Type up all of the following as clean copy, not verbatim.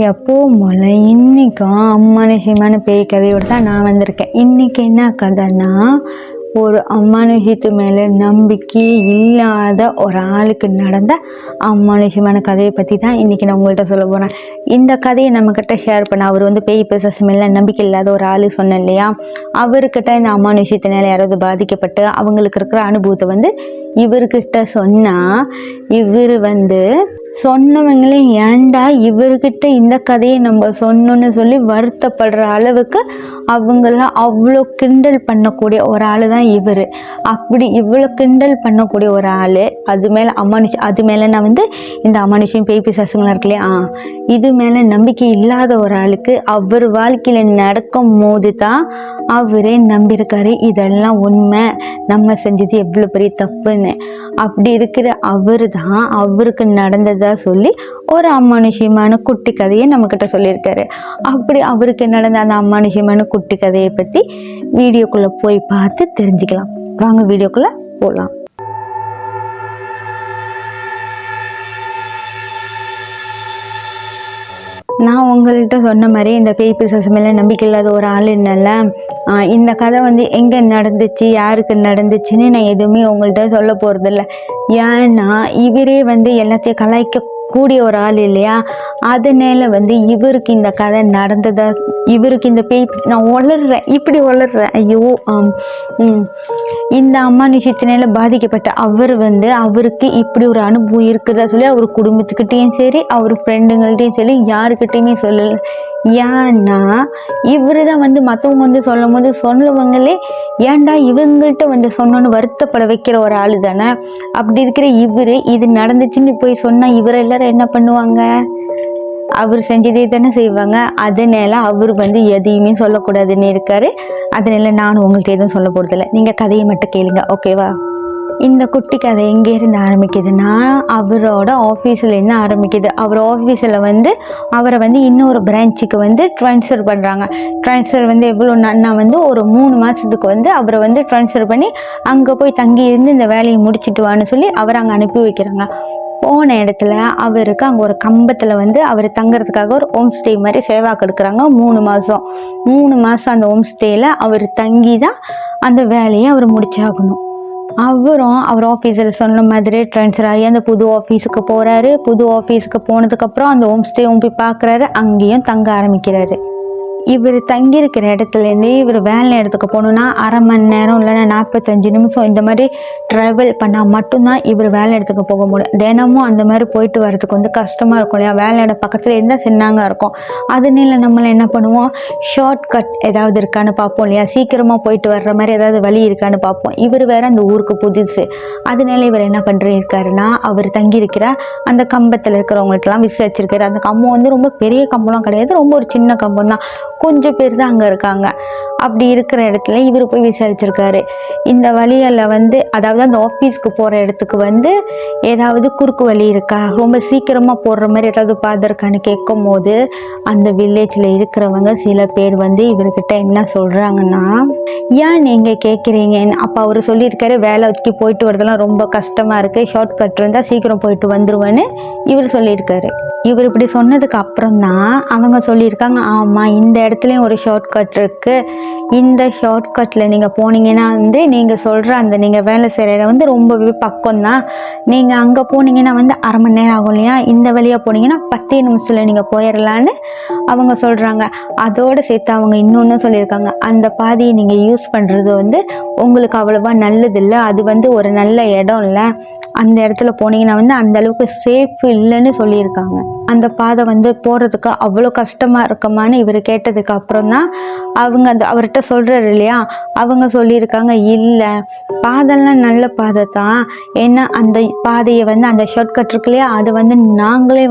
எப்பவும் போல இன்னைக்கும் அமானுஷ்யமான பேய் கதையோடு தான் நான் வந்திருக்கேன். இன்னைக்கு என்ன கதைன்னா, ஒரு அமானுஷ்யத்து மேலே நம்பிக்கை இல்லாத ஒரு ஆளுக்கு நடந்த அமானுஷ்யமான கதையை பற்றி தான் இன்றைக்கி நான் உங்கள்கிட்ட சொல்ல போகிறேன். இந்த கதையை நம்மக்கிட்ட ஷேர் பண்ண அவர் பேய் பிசாசு மேலே நம்பிக்கை இல்லாத ஒரு ஆள் சொன்னேன் இல்லையா, அவர்கிட்ட இந்த அமானுஷ்யத்தினால யாராவது பாதிக்கப்பட்டு அவங்களுக்கு இருக்கிற அனுபவத்தை இவர்கிட்ட சொன்னால் இவர் சொன்னவங்களே ஏன்டா இவர்கிட்ட இந்த கதையை நம்ம சொன்னோன்னு சொல்லி வருத்தப்படுற அளவுக்கு அவங்கள அவ்வளோ கிண்டல் பண்ணக்கூடிய ஒரு ஆள் தான் இவர். அப்படி இவ்வளோ கிண்டல் பண்ணக்கூடிய ஒரு ஆள், அது மேலே நான் இந்த அமானுஷ்யம் பேய் பிசாசுங்களாம் இருக்கு இல்லையா, இது மேலே நம்பிக்கை இல்லாத ஒரு ஆளுக்கு அவர் வாழ்க்கையில் நடக்கும் போது தான் அவரே நம்பியிருக்காரு இதெல்லாம் உண்மை, நம்ம செஞ்சது எவ்வளோ பெரிய தப்புன்னு. அப்படி இருக்கிற அவர் தான் அவருக்கு நடந்ததா சொல்லி ஒரு அமானுஷ்யமான குட்டி கதையை நம்மக்கிட்ட சொல்லியிருக்காரு. அப்படி அவருக்கு நடந்த அந்த அமானுஷ்யமான குட்டி கதையை பற்றி வீடியோக்குள்ளே போய் பார்த்து தெரிஞ்சுக்கலாம். வாங்க வீடியோக்குள்ளே போகலாம். நான் உங்கள்கிட்ட சொன்ன மாதிரி இந்த பேய் பிசாசு மேலே நம்பிக்கை இல்லாத ஒரு ஆள் என்னல்ல, இந்த கதை எங்கே நடந்துச்சு, யாருக்கு நடந்துச்சுன்னு நான் எதுவுமே உங்கள்கிட்ட சொல்ல போகிறதில்ல. ஏன்னா இவரே எல்லாத்தையும் கலாய்க்க கூடிய ஒரு ஆள் இல்லையா, அதனால இவருக்கு இந்த கதை நடந்ததா, இவருக்கு இந்த பேய், நான் இப்படி வளர்றேன் ஐயோ, இந்த அமானுஷ்யத்தினால பாதிக்கப்பட்ட அவர் அவருக்கு இப்படி ஒரு அனுபவம் இருக்குதா சொல்லி அவர் குடும்பத்துக்கிட்டையும் சரி அவர் ஃப்ரெண்டுங்கள்ட்டையும் சரி யாருக்கிட்டையுமே சொல்லலை. ஏன்னா இவரு தான் மற்றவங்க சொல்லும் போது சொல்லுவாங்களே, ஏன்டா இவங்கள்ட்ட சொன்னோன்னு வருத்தப்பட வைக்கிற ஒரு ஆளு தானே. அப்படி இருக்கிற இவரு இது நடந்துச்சுன்னு போய் சொன்னா இவரை எல்லாரும் என்ன பண்ணுவாங்க, அவர் செஞ்சதே தானே செய்வாங்க. அதனால அவர் எதையுமே சொல்லக்கூடாதுன்னு இருக்காரு. அதனால நானும் உங்கள்கிட்ட எதுவும் சொல்ல போறதில்லை, நீங்க கதையை மட்டும் கேளுங்க, ஓகேவா? இந்த குட்டி கதை எங்கேருந்து ஆரம்பிக்குதுன்னா, அவரோட ஆஃபீஸ்லேருந்து ஆரம்பிக்குது. அவர் ஆஃபீஸில் அவரை இன்னொரு பிரான்ச்சுக்கு ட்ரான்ஸ்ஃபர் பண்ணுறாங்க. ட்ரான்ஸ்ஃபர் எவ்வளோன்னா ஒரு 3 மாதத்துக்கு அவரை ட்ரான்ஸ்ஃபர் பண்ணி அங்கே போய் தங்கி இருந்து இந்த வேலையை முடிச்சுட்டு வான்னு சொல்லி அவரை அங்கே அனுப்பி வைக்கிறாங்க. போன இடத்துல அவருக்கு அங்கே ஒரு கம்பத்தில் அவர் தங்குறதுக்காக ஒரு ஹோம் ஸ்டே மாதிரி சேவாக்கு எடுக்கிறாங்க. 3 மாதம் அந்த ஹோம் ஸ்டேயில் அவர் தங்கி தான் அந்த வேலையை அவர் முடிச்சாகணும். அவரும் அவர் ஆஃபீஸில் சொன்ன மாதிரி ட்ரான்ஸ்ஃபர் ஆகி அந்த புது ஆஃபீஸுக்கு போகிறாரு. புது ஆஃபீஸுக்கு போனதுக்கப்புறம் அந்த ஹோம் ஸ்டேவும் போய் பார்க்குறாரு, அங்கேயும் தங்க ஆரம்பிக்கிறாரு. இவர் தங்கியிருக்கிற இடத்துலேருந்து இவர் வேலை இடத்துக்கு போகணுன்னா 1/2 மணி நேரம் இல்லைன்னா 45 நிமிஷம் இந்த மாதிரி ட்ராவல் பண்ணால் மட்டும்தான் இவர் வேலை இடத்துக்கு போக முடியும். தினமும் அந்த மாதிரி போயிட்டு வரதுக்கு கஷ்டமாக இருக்கும் இல்லையா, வேலை இடம் பக்கத்தில் இருந்தால் சின்னாங்க இருக்கும். அதனால நம்மளை என்ன பண்ணுவோம், ஷார்ட் கட் ஏதாவது இருக்கான்னு பார்ப்போம் இல்லையா, சீக்கிரமாக போயிட்டு வர்ற மாதிரி ஏதாவது வழி இருக்கான்னு பார்ப்போம். இவர் வேற அந்த ஊருக்கு புதுசு. அதனால இவர் என்ன பண்ணிருக்காருன்னா, அவர் தங்கியிருக்கிற அந்த கம்பத்தில் இருக்கிறவங்களுக்கெல்லாம் விசாரிச்சிருக்காரு. அந்த கம்பம் ரொம்ப பெரிய கம்பம்லாம் கிடையாது, ரொம்ப ஒரு சின்ன கம்பம் தான், கொஞ்சம் பேர் தான் அங்கே இருக்காங்க. அப்படி இருக்கிற இடத்துல இவர் போய் விசாரிச்சிருக்காரு. இந்த வழியில் அதாவது அந்த ஆஃபீஸ்க்கு போகிற இடத்துக்கு ஏதாவது குறுக்கு வழி இருக்கா, ரொம்ப சீக்கிரமாக போடுற மாதிரி ஏதாவது பார்த்துருக்கான்னு கேட்கும் போது அந்த வில்லேஜில் இருக்கிறவங்க சில பேர் இவர்கிட்ட என்ன சொல்கிறாங்கன்னா, ஏன் நீங்கள் கேட்குறீங்க, அப்போ அவர் சொல்லியிருக்காரு வேலைக்கு போயிட்டு வரதெல்லாம் ரொம்ப கஷ்டமாக இருக்குது, ஷார்ட் கட் இருந்தால் சீக்கிரம் போயிட்டு வந்துருவேன்னு இவர் சொல்லியிருக்காரு. இவர் இப்படி சொன்னதுக்கு அப்புறம் தான் அவங்க சொல்லியிருக்காங்க, ஆமாம் இந்த இடத்துலையும் ஒரு ஷார்ட் கட் இருக்குது, இந்த ஷார்ட் கட்டில் நீங்கள் போனீங்கன்னா நீங்கள் சொல்கிற அந்த நீங்கள் வேலை செய்கிற இடம் ரொம்பவே பக்கம்தான், நீங்கள் அங்கே போனீங்கன்னா 1/2 மணி நேரம் ஆகும் இல்லையா, இந்த வழியாக போனீங்கன்னா 10 நிமிஷத்தில் நீங்கள் போயிடலான்னு அவங்க சொல்கிறாங்க. அதோடு சேர்த்து அவங்க இன்னொன்று சொல்லியிருக்காங்க, அந்த பாதையை நீங்கள் யூஸ் பண்ணுறது உங்களுக்கு அவ்வளோவா நல்லது இல்லை, அது ஒரு நல்ல இடம் இல்லை, அந்த இடத்துல போனீங்கன்னா அந்த அளவுக்கு சேஃப் இல்லைன்னு சொல்லியிருக்காங்க. அந்த பாதை போகிறதுக்கு அவ்வளோ கஷ்டமாக இருக்குமான்னு இவர் கேட்டதுக்கு அப்புறம் தான் அவங்க அவர்கிட்ட சொல்கிறாரு இல்லையா, அவங்க சொல்லியிருக்காங்க, இல்லை பாதைலாம் நல்ல பாதை தான், ஏன்னா அந்த பாதையை அந்த ஷார்ட் கட் இருக்கு இல்லையா, அதை நாங்களே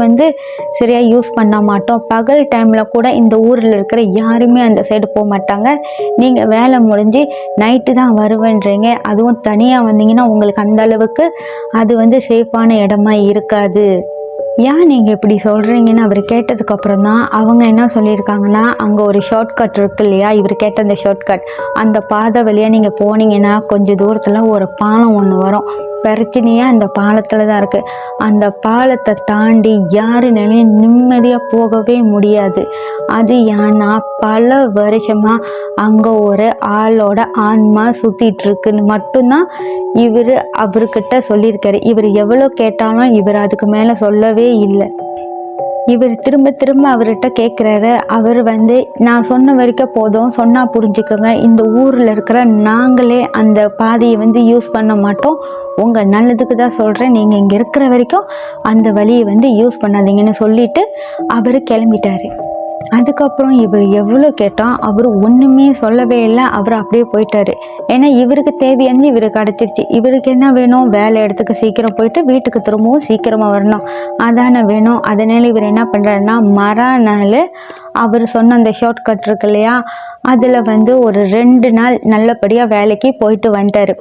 சரியாக யூஸ் பண்ண மாட்டோம், பகல் டைமில் கூட இந்த ஊரில் இருக்கிற யாருமே அந்த சைடு போக மாட்டாங்க, நீங்கள் வேலை முடிஞ்சு நைட்டு தான் வருவேன்றீங்க, அதுவும் தனியாக வந்தீங்கன்னா உங்களுக்கு அந்த அளவுக்கு அது சேஃபான இடமா இருக்காது, ஏன் நீங்கள் இப்படி சொல்கிறீங்கன்னு அவர் கேட்டதுக்கப்புறம் தான் அவங்க என்ன சொல்லியிருக்காங்கன்னா, அங்கே ஒரு ஷார்ட் கட் இருக்கு இல்லையா, இவர் கேட்ட அந்த ஷார்ட் கட், அந்த பாதை வழியாக நீங்கள் போனீங்கன்னா கொஞ்சம் தூரத்தில் ஒரு பாலம் ஒன்று வரும், பிரச்சனையே அந்த பாலத்தில் தான் இருக்குது. அந்த பாலத்தை தாண்டி யாருனாலையும் நிம்மதியாக போகவே முடியாது. அது ஏன்னா பல வருஷமாக அங்கே ஒரு ஆளோட ஆன்மா சுற்றிட்டு இருக்குன்னு மட்டும்தான் இவர் அவர்கிட்ட சொல்லியிருக்காரு. இவர் எவ்வளோ கேட்டாலும் இவர் அதுக்கு மேலே சொல்லவே இல்லை. இவர் திரும்ப திரும்ப அவர்கிட்ட கேட்குறாரு. அவர் நான் சொன்ன வரைக்கும் போதும், சொன்னால் புரிஞ்சுக்கோங்க, இந்த ஊரில் இருக்கிற நாங்களே அந்த பாதையை யூஸ் பண்ண மாட்டோம், உங்கள் நல்லதுக்கு தான் சொல்கிறேன், நீங்கள் இங்கே இருக்கிற வரைக்கும் அந்த வழியை யூஸ் பண்ணாதீங்கன்னு சொல்லிட்டு அவர் கிளம்பிட்டாரு. அதுக்கப்புறம் இவர் எவ்வளோ கேட்டால் அவர் ஒன்றுமே சொல்லவே இல்லை. அவர் அப்படியே போயிட்டாரு. ஏன்னா இவருக்கு தேவையானது இவருக்கு கிடச்சிருச்சு. இவருக்கு என்ன வேணும்? வேலை இடத்துக்கு சீக்கிரம் போயிட்டு வீட்டுக்கு திரும்பவும் சீக்கிரமாக வரணும், அதானே வேணும். அதனால இவர் என்ன பண்ணுறாருன்னா, மறுநாள் அவர் சொன்ன அந்த ஷார்ட் கட் இருக்கு இல்லையா, அதில் ஒரு 2 நாள் நல்லபடியாக வேலைக்கு போயிட்டு வந்துட்டார்.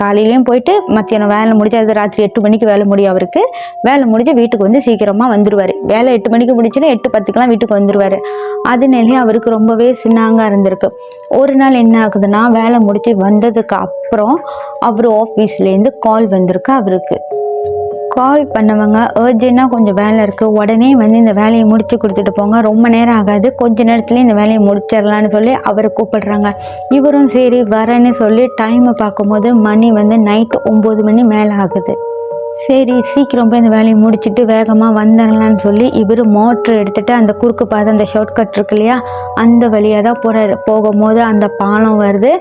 காலையிலையும் போயிட்டு மத்தியானம் வேலை முடிஞ்சு, அது ராத்திரி 8 மணிக்கு வேலை முடியும் அவருக்கு. வேலை முடிஞ்சு வீட்டுக்கு சீக்கிரமாக வந்துடுவார். வேலை 8 மணிக்கு முடிச்சுன்னா 8:10க்கெலாம் வீட்டுக்கு வந்துடுவார். அதனாலே அவருக்கு ரொம்பவே சின்னாங்காக இருந்திருக்கு. ஒரு நாள் என்ன ஆகுதுன்னா, வேலை முடிச்சு வந்ததுக்கு அப்புறம் அவர் ஆஃபீஸ்லேருந்து கால் வந்திருக்கு. அவருக்கு கால் பண்ணவங்க அர்ஜென்ட்டாக கொஞ்சம் வேலை இருக்குது, உடனே இந்த வேலையை முடிச்சு கொடுத்துட்டு போங்க, ரொம்ப நேரம் ஆகாது, கொஞ்ச நேரத்துலேயே இந்த வேலையை முடிச்சிடலான்னு சொல்லி அவரை கூப்பிடுறாங்க. இவரும் சரி வரேன்னு சொல்லி டைமை பார்க்கும்போது மணி நைட்டு 9 மணி மேலே ஆகுது. சரி சீக்கிரம் போய் இந்த வேலையை முடிச்சுட்டு வேகமாக வந்துடலான்னு சொல்லி இவர் மோட்ரு எடுத்துகிட்டு அந்த குறுக்கு பாதை, அந்த ஷார்ட் கட் இருக்கு இல்லையா, அந்த வழியாக தான் போகிறாரு. போகும்போது அந்த பாலம் வருது.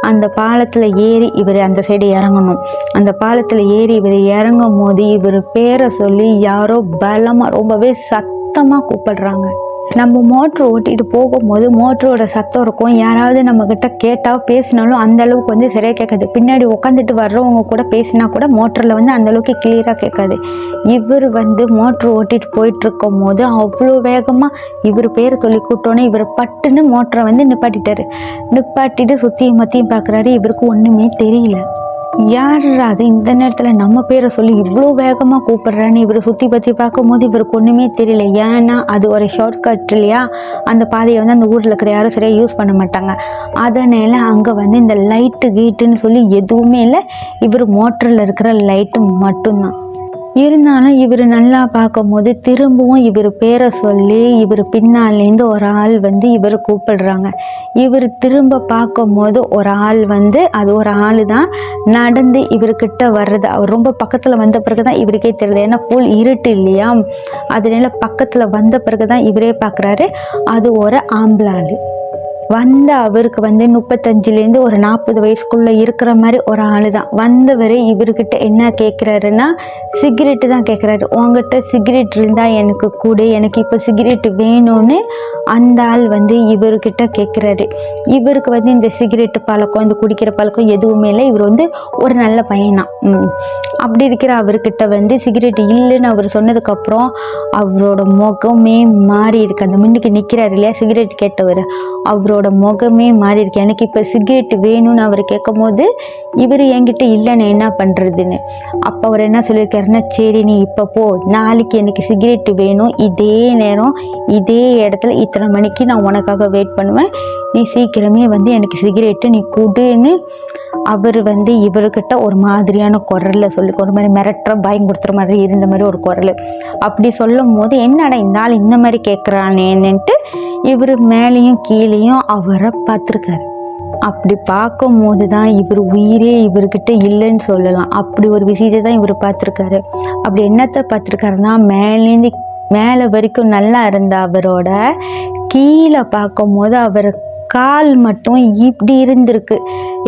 அந்த பாலத்தில் ஏறி இவர் அந்த சைடு இறங்கணும். அந்த பாலத்தில் ஏறி இவர் இறங்கும் போது இவர் பேரை சொல்லி யாரோ பலமாக ரொம்பவே சத்தமாக கூப்பிடுறாங்க. நம்ம மோட்ரு ஓட்டிகிட்டு போகும்போது மோட்டரோட சத்தம் இருக்கும். யாராவது நம்மக்கிட்ட கேட்டால் பேசினாலும் அந்த அளவுக்கு சரியாக கேட்காது. பின்னாடி உட்காந்துட்டு வர்றவங்க கூட பேசினா கூட மோட்டரில் அந்தளவுக்கு கிளியராக கேட்காது. இவர் மோட்ரு ஓட்டிகிட்டு போயிட்டுருக்கும் போது அவ்வளோ வேகமாக இவர் பேரை சொல்லி கூப்பிட்டோன்னே இவர் பட்டுன்னு மோட்டரை நிப்பாட்டிட்டாரு. நிப்பாட்டிட்டு சுற்றியும் மத்தியும் பார்க்குறாரு. இவருக்கு ஒன்றுமே தெரியல. யார் அது இந்த நேரத்தில் நம்ம பேரை சொல்லி இவ்வளோ வேகமாக கூப்பிடுறான்னு இவர் சுற்றி பற்றி பார்க்கும்போது இவருக்கு ஒன்றுமே தெரியல. ஏன்னா அது ஒரு ஷார்ட் கட் இல்லையா, அந்த பாதையை அந்த ஊரில் இருக்கிற யாரும் சரியாக யூஸ் பண்ண மாட்டாங்க. அதனால அங்கே இந்த லைட்டு கீட்டுன்னு சொல்லி எதுவுமே இல்லை. இவர் மோட்டரில் இருக்கிற லைட்டு மட்டும்தான். இருந்தாலும் இவர் நல்லா பார்க்கும்போது திரும்பவும் இவர் பேரை சொல்லி இவர் பின்னாலேருந்து ஒரு ஆள் இவர் கூப்பிடுறாங்க. இவர் திரும்ப பார்க்கும்போது ஒரு ஆள் அது ஒரு ஆள் தான் நடந்து இவர்கிட்ட வர்றது. அவர் ரொம்ப பக்கத்தில் வந்த பிறகு தான் இவருக்கே தெரியுது. ஏன்னா ஃபுல் இருட்டு இல்லையா, அதனால பக்கத்தில் வந்த பிறகு தான் இவரே பார்க்குறாரு. அது ஒரு ஆம்பளை ஆள். அவருக்கு 35லேருந்து ஒரு 40 வயசுக்குள்ளே இருக்கிற மாதிரி ஒரு ஆள் தான். வந்தவர் இவர்கிட்ட என்ன கேட்குறாருன்னா, சிகரெட்டு தான் கேட்குறாரு. உங்ககிட்ட சிகரெட் இருந்தால் எனக்கு கூட, எனக்கு இப்போ சிகரெட்டு வேணும்னு அந்த ஆள் இவர்கிட்ட கேட்குறாரு. இவருக்கு இந்த சிகரெட்டு பழக்கம், இந்த குடிக்கிற பழக்கம் எதுவுமே இல்லை. இவர் ஒரு நல்ல பையனா. அப்படி இருக்கிற அவர்கிட்ட சிகரெட் இல்லைன்னு அவர் சொன்னதுக்கப்புறம் அவரோட முகமே மாறி இருக்கு. அந்த முன்னுக்கு நிற்கிறாரு இல்லையா சிகரெட் கேட்டவர், அவரோட முகமே மாறி இருக்கு. எனக்கு இப்போ சிகரெட் வேணும்னு அவர் கேட்கும் போது இவர் என்கிட்ட இல்லைன்னு என்ன பண்ணுறதுன்னு. அப்போ அவர் என்ன சொல்லியிருக்காருன்னா, சரி நீ இப்போ போ, நாளைக்கு எனக்கு சிகரெட்டு வேணும், இதே நேரம் இதே இடத்துல இத்தனை மணிக்கு நான் உனக்காக வெயிட் பண்ணுவேன், நீ சீக்கிரமே எனக்கு சிகரெட்டு நீ கொடுன்னு அவர் இவர்கிட்ட ஒரு மாதிரியான குரலில் சொல்லி, ஒரு மாதிரி மிரட்டுற பயம் கொடுத்துற மாதிரி இருந்த மாதிரி ஒரு குரல். அப்படி சொல்லும் போது என்னடா இந்த ஆள் இந்த மாதிரி கேட்குறானேன்னுட்டு இவர் மேலேயும் கீழேயும் அவரை பார்த்துருக்காரு. அப்படி பார்க்கும் போது தான் இவர் உயிரே இவர்கிட்ட இல்லைன்னு சொல்லலாம். அப்படி ஒரு விஷயத்தை தான் இவர் பார்த்துருக்காரு. அப்படி என்னத்தை பார்த்துருக்காருன்னா, மேலே வரைக்கும் நல்லா இருந்த அவரோட கீழே பார்க்கும் போது அவர் கால் மட்டும் இப்படி இருந்திருக்கு.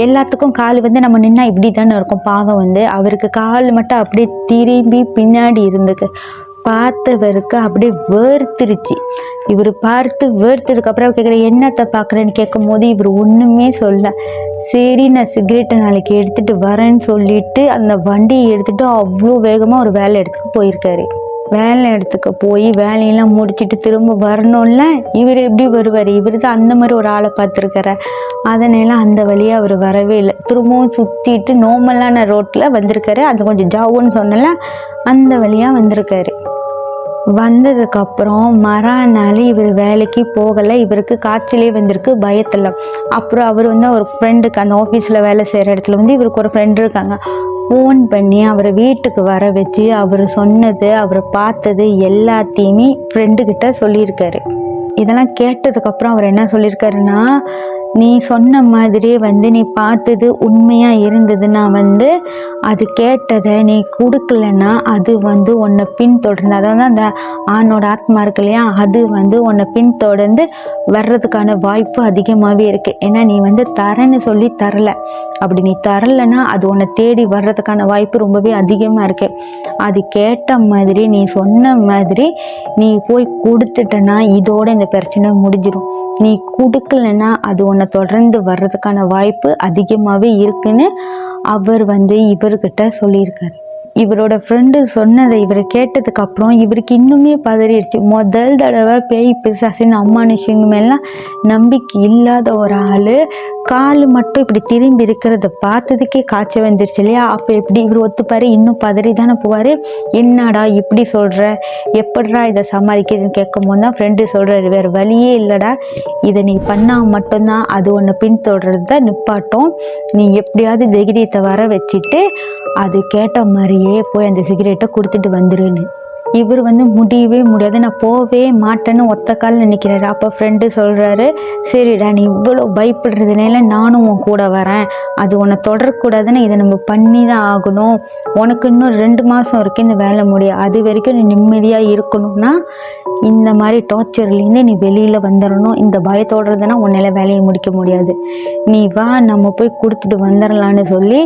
எல்லாத்துக்கும் கால் நம்ம நின்னா இப்படி தானே இருக்கும், பாதம் அவருக்கு கால் மட்டும் அப்படியே திரும்பி பின்னாடி இருந்துக்கு. பார்த்தவருக்கு அப்படியே வேர்த்திருச்சு. இவர் பார்த்து வேர்த்ததுக்கு அப்புறம் கேட்குற என்னத்தை பார்க்குறேன்னு கேட்கும் போது இவர் ஒன்றுமே சொல்ல. சரி நான் சிகரெட்டை நாளைக்கு எடுத்துகிட்டு வரேன்னு சொல்லிட்டு அந்த வண்டியை எடுத்துகிட்டு அவ்வளோ வேகமாக ஒரு வேலை இடத்துக்கு போயிருக்காரு. வேலை இடத்துக்கு போய் வேலையெல்லாம் முடிச்சுட்டு திரும்ப வரணும்ல, இவர் எப்படி வருவார்? இவர் தான் அந்த மாதிரி ஒரு ஆளை பார்த்துருக்காரு. அதனால அந்த வழியாக அவர் வரவே இல்லை. திரும்பவும் சுற்றிட்டு நார்மலான ரோட்டில் வந்திருக்காரு. அது கொஞ்சம் ஜாவுன்னு சொன்னல, அந்த வழியாக வந்திருக்காரு. வந்ததுக்கப்புறம் மறுநாள் இவர் வேலைக்கு போகலை. இவருக்கு காய்ச்சலே வந்திருக்கு பயத்தில். அப்புறம் அவர் அவர் ஃப்ரெண்டுக்கு அந்த ஆஃபீஸில் வேலை செய்கிற இடத்துல இவருக்கு ஒரு ஃப்ரெண்டு இருக்காங்க. ஃபோன் பண்ணி அவரை வீட்டுக்கு வர வச்சு அவர் சொன்னது அவர் பார்த்தது எல்லாத்தையுமே ஃப்ரெண்டுக்கிட்ட சொல்லியிருக்காரு. இதெல்லாம் கேட்டதுக்கப்புறம் அவர் என்ன சொல்லியிருக்காருன்னா, நீ சொன்ன மாதிரியே நீ பார்த்தது உண்மையாக இருந்ததுன்னா அது கேட்டதை நீ கொடுக்கலன்னா அது உன்னை பின்தொடர்ந்து, அதாவது அந்த ஆணோட ஆத்மா இருக்கு இல்லையா, அது உன்னை பின்தொடர்ந்து வர்றதுக்கான வாய்ப்பு அதிகமாகவே இருக்குது. ஏன்னா நீ தரேன்னு சொல்லி தரலை. அப்படி நீ தரலைன்னா அது உன்னை தேடி வர்றதுக்கான வாய்ப்பு ரொம்பவே அதிகமாக இருக்குது. அது கேட்ட மாதிரி நீ சொன்ன மாதிரி நீ போய் கொடுத்துட்டனா இதோட இந்த பிரச்சனை முடிஞ்சிடும். நீ கொடுக்கலன்னா அது உன்னை தொடர்ந்து வர்றதுக்கான வாய்ப்பு அதிகமாகவே இருக்குன்னு அவர் இவர்கிட்ட சொல்லியிருக்காரு. இவரோட ஃப்ரெண்டு சொன்னதை இவர் கேட்டதுக்கு அப்புறம் இவருக்கு இன்னுமே பதறிடுச்சு. முதல் தடவை பேய் பிசாசின்னு அம்மானுஷங்க மேலாம் நம்பிக்கை இல்லாத ஒரு ஆள் கால் மட்டும் இப்படி திரும்பி இருக்கிறத பார்த்ததுக்கே காய்ச்சல் வந்துருச்சு இல்லையா. அப்போ எப்படி இவர் ஒத்துப்பாரு? இன்னும் பதறி தானே போவார். என்னடா இப்படி சொல்கிற, எப்படா இதை சமாளிக்கிறதுன்னு கேட்கும் போது தான் ஃப்ரெண்டு சொல்கிறாரு, வேறு வழியே இல்லைடா, இதை நீ பண்ணால் மட்டும்தான் அது ஒன்று பின்தொடர்றத நிப்பாட்டும். நீ எப்படியாவது தைரியத்தை வர வச்சுட்டு அது கேட்ட மாதிரியே போய் அந்த சிகரெட்டை கொடுத்துட்டு வந்துருன்னு. இவர் முடியவே முடியாது, நான் போவே மாட்டேன்னு ஒத்த கால் நினைக்கிறாரு. அப்போ ஃப்ரெண்டு சொல்கிறாரு, சரிடா நீ இவ்வளோ பயப்படுறதுனால நானும் உன் கூட வரேன், அது உன்னை தொடரக்கூடாதுன்னு இதை நம்ம பண்ணி தான் ஆகணும். உனக்கு இன்னும் 2 மாதம் இருக்குது இந்த வேலை முடியும். அது வரைக்கும் நீ நிம்மதியாக இருக்கணும்னா இந்த மாதிரி டார்ச்சர்லேருந்து நீ வெளியில் வந்துடணும். இந்த பயத்தோடுறதுனா உன்னால் வேலையை முடிக்க முடியாது. நீ வா நம்ம போய் கொடுத்துட்டு வந்துடலான்னு சொல்லி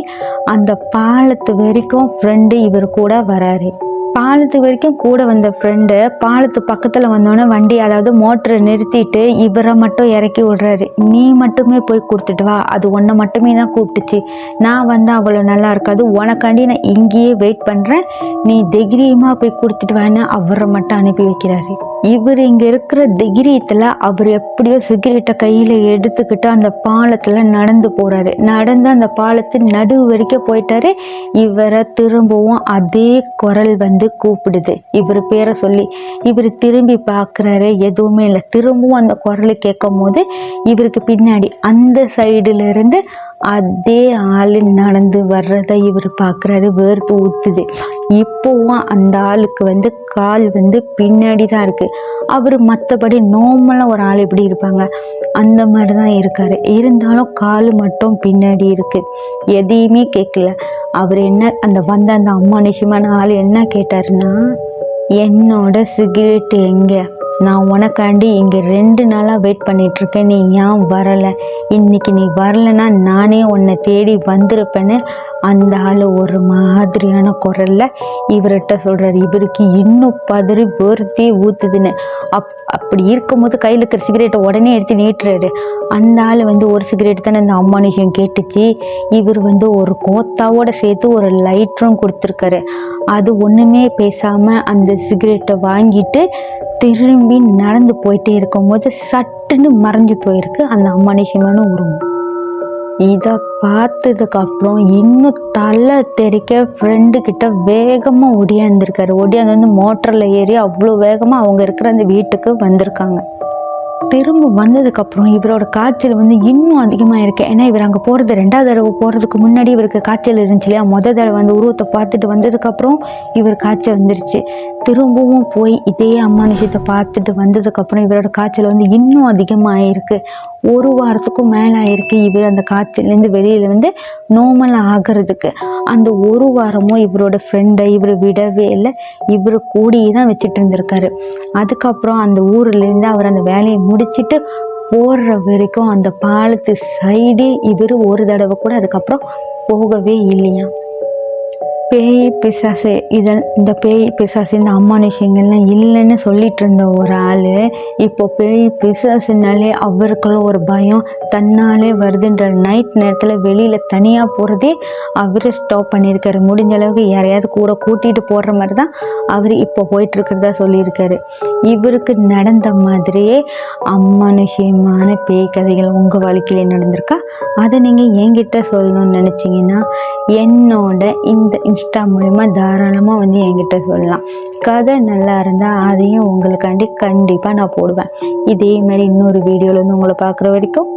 அந்த பாலத்து வரைக்கும் ஃப்ரெண்டு இவர் கூட வராரு. பாலத்து வரைக்கும் கூட வந்த ஃப்ரெண்டு பாலத்து பக்கத்தில் வந்தோடனே வண்டி, அதாவது மோட்டரை நிறுத்திட்டு இவரை மட்டும் இறக்கி விடுறாரு. நீ மட்டுமே போய் கொடுத்துட்டு வா, அது உன்னை மட்டுமே தான் கூப்பிட்டுச்சு, நான் அவ்வளோ நல்லா இருக்காது, உனக்காண்டி நான் இங்கேயே வெயிட் பண்ணுறேன், நீ தைரியமாக போய் கொடுத்துட்டு வான்னு அவரை மட்டும் அனுப்பி வைக்கிறாரு. இவர் இங்கே இருக்கிற தைரியத்தில் அவர் எப்படியோ சிகரெட்டை கையில் எடுத்துக்கிட்டு அந்த பாலத்தில் நடந்து போகிறாரு. நடந்து அந்த பாலத்தின் நடுவு வரைக்கும் போயிட்டாரு. இவரை திரும்பவும் அதே குரல் கூப்பிடுது, இவர் பேரை சொல்லி. இவர் திரும்பி பார்க்குறாரு, எதுவுமே இல்லை. திரும்பவும் அந்த குரலை கேட்கும் போது இவருக்கு பின்னாடி அந்த சைடுல இருந்து அதே ஆள் நடந்து வர்றதை இவர் பார்க்குறாரு. வேர்த்து ஊத்துது. இப்போவும் அந்த ஆளுக்கு கால் பின்னாடி தான் இருக்கு. அவர் மற்றபடி நார்மலாக ஒரு ஆள் எப்படி இருப்பாங்க அந்த மாதிரி தான் இருக்காரு. இருந்தாலும் கால் மட்டும் பின்னாடி இருக்கு. எதையுமே கேட்கல. அவர் என்ன அந்த அம்மானுஷமான ஆள் என்ன கேட்டாருன்னா, என்னோட சிகரெட் எங்கே, நான் உனக்காண்டி இங்கே 2 நாளாக வெயிட் பண்ணிகிட்ருக்கேன், நீ ஏன் வரலை, இன்னைக்கு நீ வரலைன்னா நானே உன்னை தேடி வந்திருப்பேன்னு அந்த ஆள் ஒரு மாதிரியான குரலில் இவர்கிட்ட சொல்கிறார். இவருக்கு இன்னும் பதறி வேர்த்தே ஊற்றுதுன்னு. அப்படி இருக்கும்போது கையில் இருக்கிற சிகரெட்டை உடனே எடுத்து நீட்டுறாரு. அந்த ஆள் ஒரு சிகரெட் தானே அந்த அம்மானுஷம் கேட்டுச்சு. இவர் ஒரு கோத்தாவோட சேர்த்து ஒரு லைட்டரும் கொடுத்துருக்காரு. அது ஒன்றுமே பேசாமல் அந்த சிகரெட்டை வாங்கிட்டு திரும்பி நடந்து போயிட்டே இருக்கும்போது சட்டுன்னு மறைஞ்சு போயிருக்கு அந்த அம்மானுஷமான உருவம். இதை பார்த்ததுக்கு அப்புறம் இன்னும் தலை தெறிக்க ஃப்ரெண்டு கிட்ட வேகமாக ஒடியாந்துருக்காரு. ஒடியாந்து மோட்டரில் ஏறி அவ்வளோ வேகமாக அவங்க இருக்கிற அந்த வீட்டுக்கு வந்திருக்காங்க. திரும்ப வந்ததுக்கப்புறம் இவரோட காய்ச்சல் இன்னும் அதிகமாக இருக்கு. ஏன்னா இவர் அங்கே போகிறது 2வது தடவை போகிறதுக்கு முன்னாடி இவருக்கு காய்ச்சல் இருந்துச்சு இல்லையா. முதல் தடவை உருவத்தை பார்த்துட்டு வந்ததுக்கப்புறம் இவர் காய்ச்சல் வந்துருச்சு. திரும்பவும் போய் இதே அம்மானுஷத்தை பார்த்துட்டு வந்ததுக்கப்புறம் இவரோட காய்ச்சல் இன்னும் அதிகமாக இருக்கு. 1 வாரத்துக்கும் மேலே ஆயிருக்கு இவர் அந்த காய்ச்சல்லேருந்து வெளியில் நார்மல் ஆகிறதுக்கு. அந்த 1 வாரமும் இவரோட ஃப்ரெண்டை இவர் விடவே இல்லை. இவர் கூடியே தான் வச்சுட்டு இருந்திருக்காரு. அதுக்கப்புறம் அந்த ஊர்லேருந்து அவர் அந்த வேலையை முடிச்சுட்டு போடுற வரைக்கும் அந்த பாலத்து சைடு இவர் ஒரு தடவை கூட அதுக்கப்புறம் போகவே இல்லையா. பேய் பிசாசு இந்த பேய் பிசாசு இந்த அம்மானுஷங்கள்லாம் இல்லைன்னு சொல்லிட்டு இருந்த ஒரு ஆள் இப்போ பேய் பிசாசுனாலே அவருக்குள்ள ஒரு பயம் தன்னாலே வருதுன்ற நைட் நேரத்தில் வெளியில் தனியாக போகிறதே அவர் ஸ்டாப் பண்ணியிருக்காரு. முடிஞ்ச அளவுக்கு யாரையாவது கூட கூட்டிகிட்டு போடுற மாதிரி தான் அவர் இப்போ போயிட்டுருக்கிறதா சொல்லியிருக்காரு. இவருக்கு நடந்த மாதிரியே அம்மானுஷமான பேய் கதைகள் உங்கள் வாழ்க்கையில் நடந்திருக்கா? அதை நீங்கள் என்கிட்ட சொல்லணும்னு நினச்சிங்கன்னா என்னோட இந்த இன்ஸ்டா மூலமா தாராளமாக என்கிட்ட சொல்லலாம். கதை நல்லா இருந்தால் அதையும் உங்களுக்காண்டி கண்டிப்பாக நான் போடுவேன். இதே மாதிரி இன்னொரு வீடியோவில் உங்களை பார்க்குற வரைக்கும்